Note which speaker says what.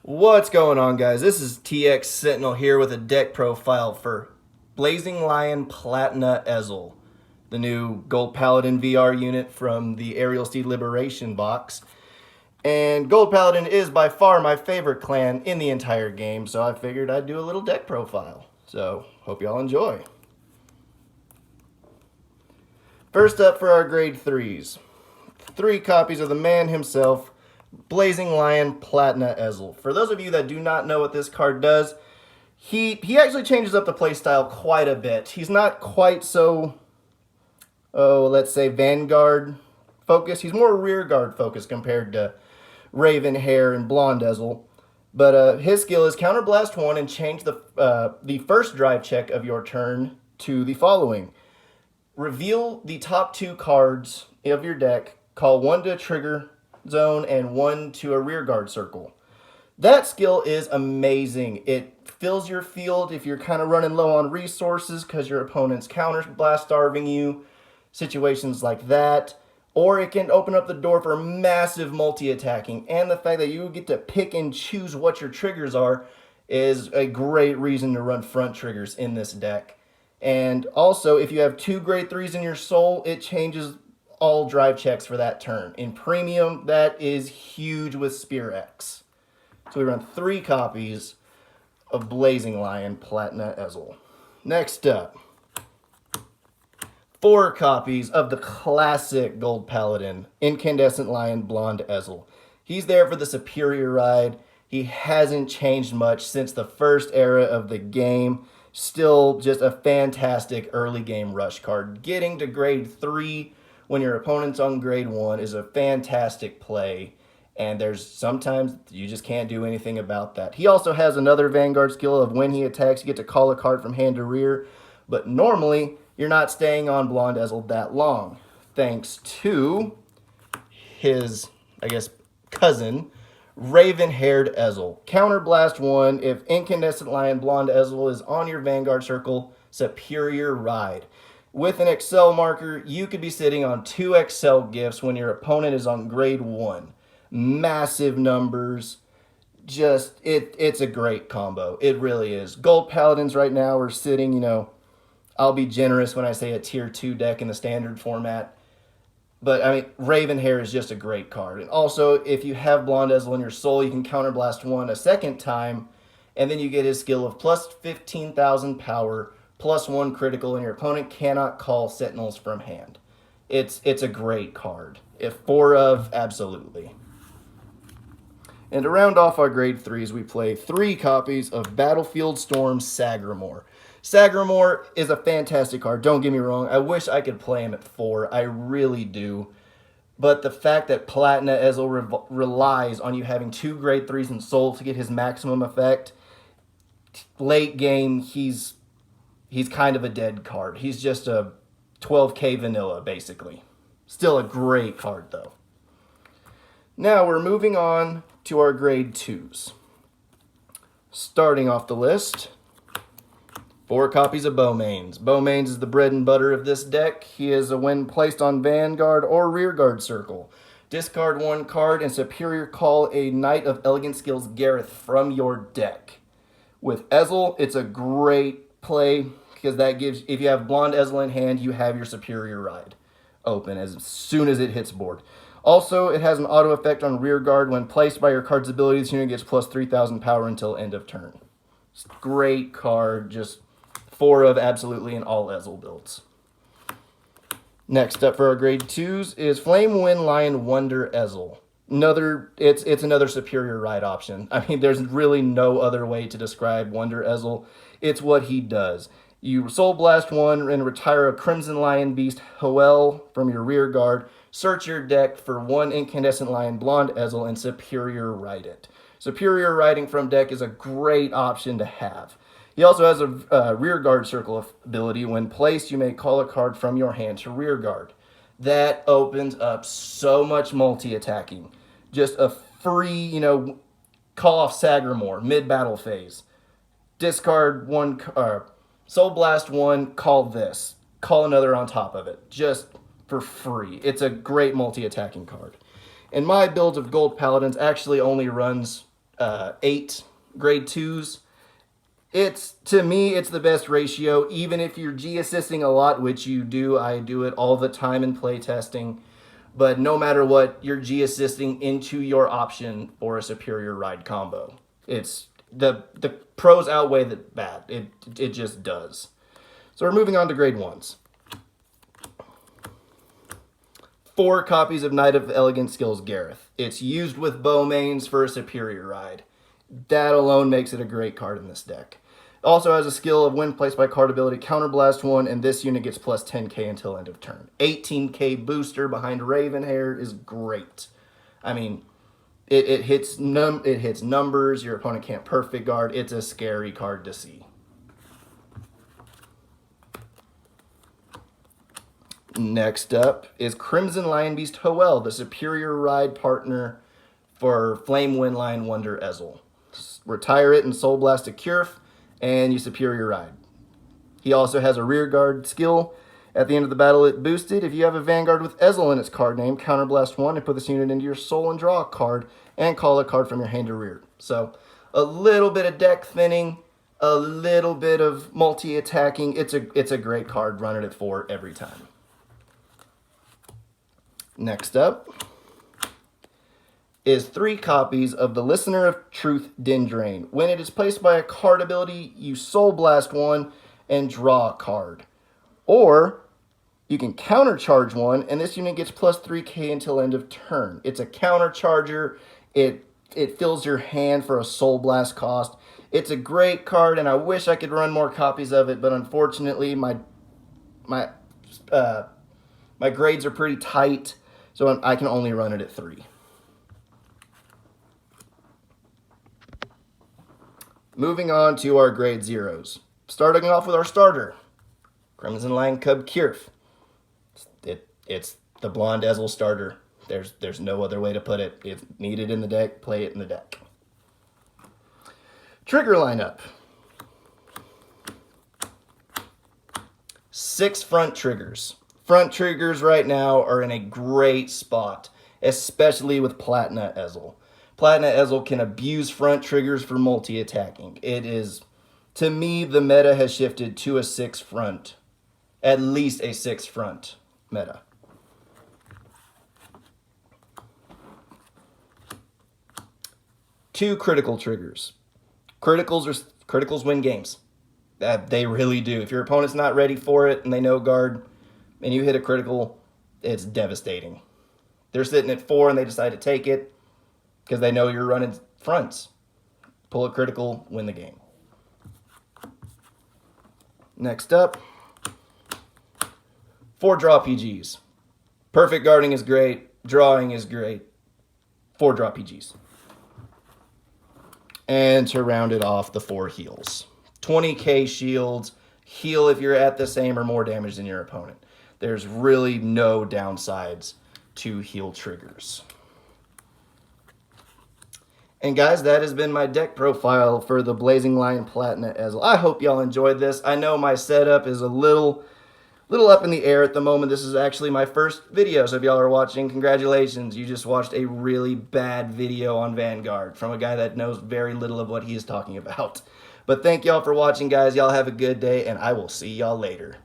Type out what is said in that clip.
Speaker 1: What's going on, guys? This is TX Sentinel here with a deck profile for Blazing Lion Platinum Ezel, the new Gold Paladin VR unit from the Aerial Steed Liberation box. And Gold Paladin is by far my favorite clan in the entire game, so I figured I'd do a little deck profile. So, hope y'all enjoy. First up for our grade 3s. 3 copies of the man himself, Blazing Lion Platinum Ezel. For those of you that do not know what this card does, he actually changes up the playstyle quite a bit. He's not quite so, let's say Vanguard focused. He's more rearguard focused compared to Raven Hair and Blonde Ezel. But his skill is Counterblast 1 and change the first drive check of your turn to the following. Reveal the top 2 cards of your deck, call 1 to a trigger zone and 1 to a rearguard circle. That skill is amazing. It fills your field if you're kind of running low on resources because your opponent's counterblast starving you, situations like that. Or it can open up the door for massive multi-attacking, and the fact that you get to pick and choose what your triggers are is a great reason to run front triggers in this deck. And also, if you have 2 grade 3s in your soul, it changes all drive checks for that turn. In premium, that is huge with Spear X. So we run 3 copies of Blazing Lion Platinum Ezel. Next up, 4 copies of the classic Gold Paladin Incandescent Lion Blonde Ezel. He's there for the superior ride. He hasn't changed much since the first era of the game. Still just a fantastic early game rush card. Getting to grade 3 when your opponent's on grade 1 is a fantastic play, and there's sometimes you just can't do anything about that. He also has another Vanguard skill of when he attacks, you get to call a card from hand to rear, but normally you're not staying on Blonde Ezel that long, thanks to his, cousin, Raven-haired Ezel. Counterblast 1, if Incandescent Lion Blonde Ezel is on your Vanguard circle, superior ride. With an Excel marker, you could be sitting on 2 Excel gifts when your opponent is on grade 1. Massive numbers. Just, it's a great combo. It really is. Gold Paladins right now are sitting, I'll be generous when I say a tier 2 deck in the standard format. But, Raven Hair is just a great card. And also, if you have Blonde Ezel in your soul, you can Counterblast 1 a second time, and then you get his skill of plus 15,000 power, +1 critical, and your opponent cannot call Sentinels from hand. It's a great card. If 4 of, absolutely. And to round off our grade 3s, we play 3 copies of Battlefield Storm Sagramore. Sagramore is a fantastic card, don't get me wrong. I wish I could play him at 4, I really do. But the fact that Platinum Ezel relies on you having 2 grade 3s in soul to get his maximum effect, late game, he's kind of a dead card. He's just a 12k vanilla, basically. Still a great card, though. Now we're moving on to our grade 2s. Starting off the list, 4 copies of Bowmains. Bowmains is the bread and butter of this deck. He is when placed on Vanguard or Rearguard circle. Discard 1 card and superior call a Knight of Elegant Skills Gareth from your deck. With Ezel, it's a great play, because that gives, if you have Blonde Ezel in hand, you have your superior ride open as soon as it hits board. Also, it has an auto effect on rearguard. When placed by your card's ability, this unit gets plus 3,000 power until end of turn. It's a great card, just 4 of absolutely in all Ezel builds. Next up for our grade 2s is Flame Wind Lion Wonder Ezel. It's another superior ride option. There's really no other way to describe Wonder Ezel. It's what he does. You Soul Blast 1 and retire a Crimson Lion Beast Hoel from your rear guard. Search your deck for 1 Incandescent Lion Blonde Ezel and superior ride it. Superior riding from deck is a great option to have. He also has a rear guard circle ability. When placed, you may call a card from your hand to rear guard. That opens up so much multi-attacking. Just a free, call off Sagramore mid-battle phase. Discard 1, Soul Blast 1, call this. Call another on top of it. Just for free. It's a great multi-attacking card. And my build of Gold Paladins actually only runs 8 grade 2s. To me, it's the best ratio, even if you're G-assisting a lot, which you do. I do it all the time in play testing. But no matter what, you're G-assisting into your option for a superior ride combo. It's the pros outweigh the bad. It just does. So we're moving on to grade 1s. 4 copies of Knight of Elegant Skills Gareth. It's used with bow mains for a superior ride. That alone makes it a great card in this deck. It also has a skill of when placed by card ability, counterblast 1, and this unit gets plus 10k until end of turn. 18k booster behind Ravenhair is great. I mean, it hits numbers. Your opponent can't perfect guard. It's a scary card to see. Next up is Crimson Lion Beast Hoel, the superior ride partner for Flame Windline Wonder Ezel. Retire it and Soul Blast a Curf, and you superior ride. He also has a rear guard skill. At the end of the battle, it boosted. If you have a Vanguard with Ezel in its card name, counterblast 1 and put this unit into your soul and draw a card, and call a card from your hand to rear. So a little bit of deck thinning, a little bit of multi-attacking. It's a great card. Run it at 4 every time. Next up is 3 copies of the Listener of Truth Dindrain. When it is placed by a card ability, you Soul Blast 1 and draw a card. Or you can countercharge 1, and this unit gets plus 3k until end of turn. It's a countercharger. It fills your hand for a Soul Blast cost. It's a great card, and I wish I could run more copies of it, but unfortunately my grades are pretty tight, so I can only run it at 3. Moving on to our grade 0s. Starting off with our starter, Crimson Lion Cub Curf. It's the Blonde Ezel starter. There's no other way to put it. It's needed in the deck, play it in the deck. Trigger lineup. 6 front triggers. Front triggers right now are in a great spot, especially with Platina Ezel. Platina Ezel can abuse front triggers for multi-attacking. It is, to me, the meta has shifted to a 6 front. At least a 6 front meta. Two critical triggers. Criticals win games. They really do. If your opponent's not ready for it and they know guard and you hit a critical, it's devastating. They're sitting at 4 and they decide to take it because they know you're running fronts. Pull a critical, win the game. Next up, 4 draw PGs. Perfect guarding is great. Drawing is great. 4 draw PGs. And to round it off, the 4 heals. 20k shields. Heal if you're at the same or more damage than your opponent. There's really no downsides to heal triggers. And guys, that has been my deck profile for the Blazing Lion Platina Ezel. I hope y'all enjoyed this. I know my setup is a little up in the air at the moment. This is actually my first video, so if y'all are watching, congratulations. You just watched a really bad video on Vanguard from a guy that knows very little of what he is talking about. But thank y'all for watching, guys. Y'all have a good day, and I will see y'all later.